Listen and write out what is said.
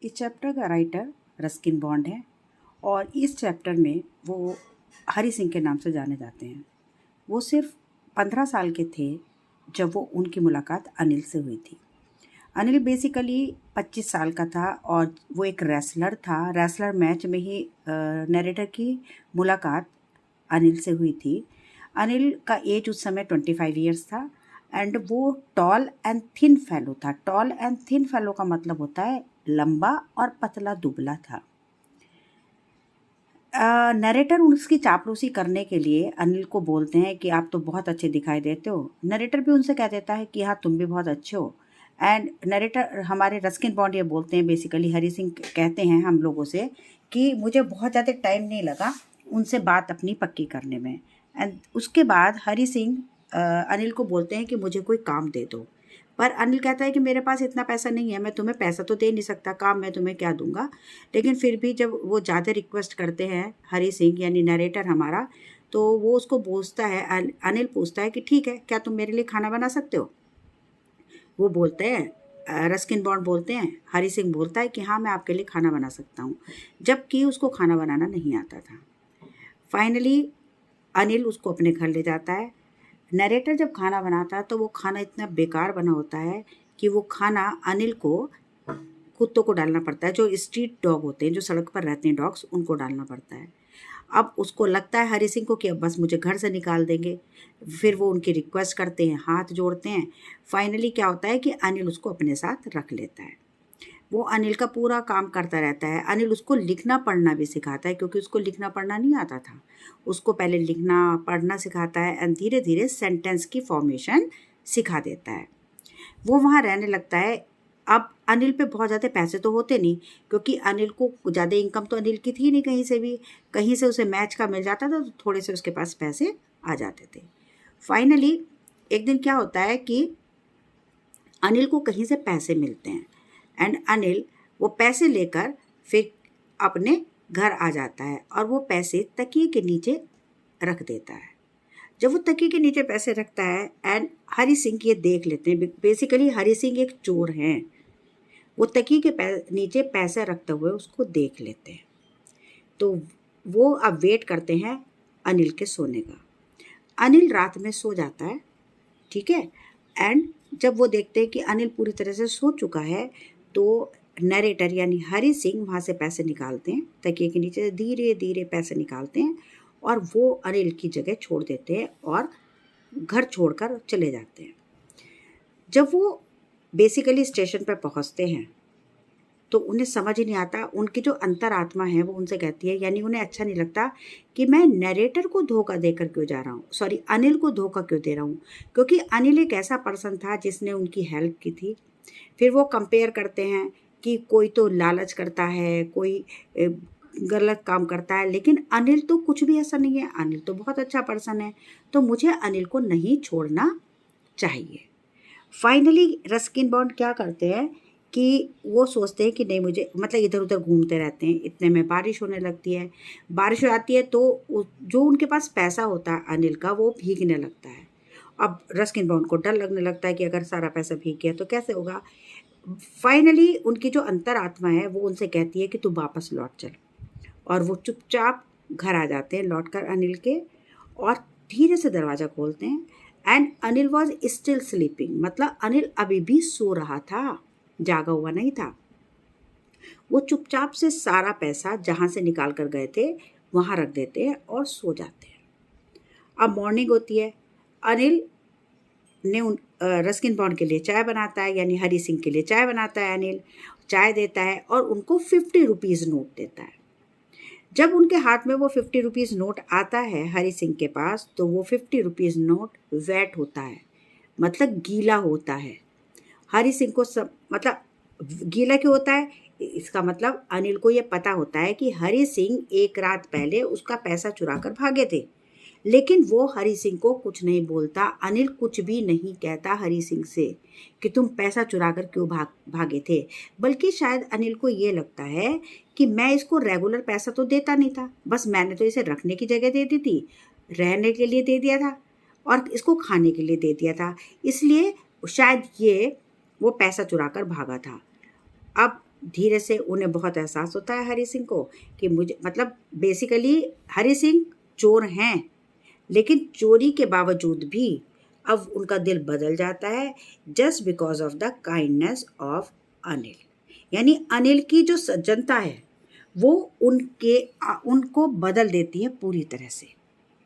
इस चैप्टर का writer Ruskin bond है और इस चैप्टर में वो हरी सिंह के नाम से जाने जाते हैं। वो सिर्फ 15 साल के थे जब वो उनकी मुलाकात अनिल से हुई थी। अनिल बेसिकली 25 साल का था और वो एक रेसलर था। रेसलर मैच में ही नरेटर की मुलाकात अनिल से हुई थी। अनिल का एज उस समय 25 ईयर्स था एंड वो टॉल एंड थिन फेलो था। टॉल एंड थिन फेलो का मतलब होता है लंबा और पतला दुबला था। नरेटर उसकी चापलूसी करने के लिए अनिल को बोलते हैं कि आप तो बहुत अच्छे दिखाई देते हो। नरेटर भी उनसे कह देता है कि हाँ तुम भी बहुत अच्छे हो। एंड नरेटर हमारे रस्किन बॉन्ड ये बोलते हैं, बेसिकली हरी सिंह कहते हैं हम लोगों से कि मुझे बहुत ज़्यादा टाइम नहीं लगा उनसे बात अपनी पक्की करने में। एंड उसके बाद हरी सिंह अनिल को बोलते हैं कि मुझे कोई काम दे दो। पर अनिल कहता है कि मेरे पास इतना पैसा नहीं है, मैं तुम्हें पैसा तो दे नहीं सकता, काम मैं तुम्हें क्या दूंगा। लेकिन फिर भी जब वो ज़्यादा रिक्वेस्ट करते हैं हरी सिंह यानी नरेटर हमारा, तो वो उसको पूछता है, अनिल पूछता है कि ठीक है क्या तुम मेरे लिए खाना बना सकते हो। वो बोलते हैं, रस्किन बॉन्ड बोलते हैं, हरी सिंह बोलता है कि हाँ मैं आपके लिए खाना बना सकता हूँ, जबकि उसको खाना बनाना नहीं आता था। फाइनली अनिल उसको अपने घर ले जाता है। नरेटर जब खाना बनाता है तो वो खाना इतना बेकार बना होता है कि वो खाना अनिल को कुत्तों को डालना पड़ता है। जो स्ट्रीट डॉग होते हैं, जो सड़क पर रहते हैं डॉग्स, उनको डालना पड़ता है। अब उसको लगता है हरी सिंह को कि अब बस मुझे घर से निकाल देंगे। फिर वो उनकी रिक्वेस्ट करते हैं, हाथ जोड़ते हैं। फाइनली क्या होता है कि अनिल उसको अपने साथ रख लेता है। वो अनिल का पूरा काम करता रहता है। अनिल उसको लिखना पढ़ना भी सिखाता है क्योंकि उसको लिखना पढ़ना नहीं आता था। उसको पहले लिखना पढ़ना सिखाता है एंड धीरे धीरे सेंटेंस की फॉर्मेशन सिखा देता है। वो वहाँ रहने लगता है। अब अनिल पे बहुत ज़्यादा पैसे तो होते नहीं क्योंकि अनिल को ज़्यादा इनकम तो अनिल की थी नहीं कहीं से भी। कहीं से उसे मैच का मिल जाता था तो थोड़े से उसके पास पैसे आ जाते थे। फाइनली एक दिन क्या होता है कि अनिल को कहीं से पैसे मिलते हैं एंड अनिल वो पैसे लेकर फिर अपने घर आ जाता है और वो पैसे तकिए के नीचे रख देता है। जब वो तकिए के नीचे पैसे रखता है एंड हरी सिंह ये देख लेते हैं। बेसिकली हरी सिंह एक चोर हैं। वो तकिए के नीचे पैसे रखते हुए उसको देख लेते हैं। तो वो अब वेट करते हैं अनिल के सोने का। अनिल रात में सो जाता है, ठीक है। एंड जब वो देखते हैं कि अनिल पूरी तरह से सो चुका है तो नरेटर यानी हरी सिंह वहाँ से पैसे निकालते हैं। तकिए के नीचे धीरे धीरे पैसे निकालते हैं और वो अनिल की जगह छोड़ देते हैं और घर छोड़कर चले जाते हैं। जब वो बेसिकली स्टेशन पर पहुँचते हैं तो उन्हें समझ ही नहीं आता। उनकी जो अंतरात्मा है वो उनसे कहती है, यानी उन्हें अच्छा नहीं लगता कि मैं नरेटर को धोखा देकर क्यों जा रहा हूँ, सॉरी अनिल को धोखा क्यों दे रहा हूँ, क्योंकि अनिल एक ऐसा पर्सन था जिसने उनकी हेल्प की थी। फिर वो कंपेयर करते हैं कि कोई तो लालच करता है, कोई गलत काम करता है, लेकिन अनिल तो कुछ भी ऐसा नहीं है, अनिल तो बहुत अच्छा पर्सन है, तो मुझे अनिल को नहीं छोड़ना चाहिए। फाइनली रस्किन बॉन्ड क्या करते हैं कि वो सोचते हैं कि नहीं मुझे, मतलब इधर उधर घूमते रहते हैं। इतने में बारिश होने लगती है। बारिश हो जाती है तो जो उनके पास पैसा होता है अनिल का वो भीगने लगता है। अब रस्किन बॉन्ड को डर लगने लगता है कि अगर सारा पैसा भीग गया तो कैसे होगा। फाइनली उनकी जो अंतरात्मा है वो उनसे कहती है कि तू वापस लौट चल, और वो चुपचाप घर आ जाते हैं लौटकर अनिल के, और धीरे से दरवाज़ा खोलते हैं and Anil was still sleeping, मतलब अनिल अभी भी सो रहा था, जागा हुआ नहीं था। वो चुपचाप से सारा पैसा जहाँ से निकाल कर गए थे वहाँ रख देते हैं और सो जाते हैं। अब मॉर्निंग होती है। अनिल ने रस्किन बॉन्ड के लिए चाय बनाता है, यानी हरी सिंह के लिए चाय बनाता है। अनिल चाय देता है और उनको 50 रुपीज़ नोट देता है। जब उनके हाथ में वो 50 रुपीज़ नोट आता है हरी सिंह के पास, तो वो 50 रुपीज़ नोट वेट होता है, मतलब गीला होता है। हरी सिंह को सब, मतलब गीला क्यों होता है, इसका मतलब अनिल को ये पता होता है कि हरी सिंह एक रात पहले उसका पैसा चुरा कर भागे थे। लेकिन वो हरी सिंह को कुछ नहीं बोलता। अनिल कुछ भी नहीं कहता हरी सिंह से कि तुम पैसा चुरा कर क्यों भागे थे, बल्कि शायद अनिल को ये लगता है कि मैं इसको रेगुलर पैसा तो देता नहीं था, बस मैंने तो इसे रखने की जगह दे दी थी, रहने के लिए दे दिया था और इसको खाने के लिए दे दिया था, इसलिए शायद ये वो पैसा चुरा कर भागा था। अब धीरे से उन्हें बहुत एहसास होता है हरी सिंह को कि मुझे मतलब बेसिकली हरी सिंह चोर हैं, लेकिन चोरी के बावजूद भी अब उनका दिल बदल जाता है just because of the kindness of Anil. यानी अनिल की जो सज्जनता है वो उनको बदल देती है पूरी तरह से।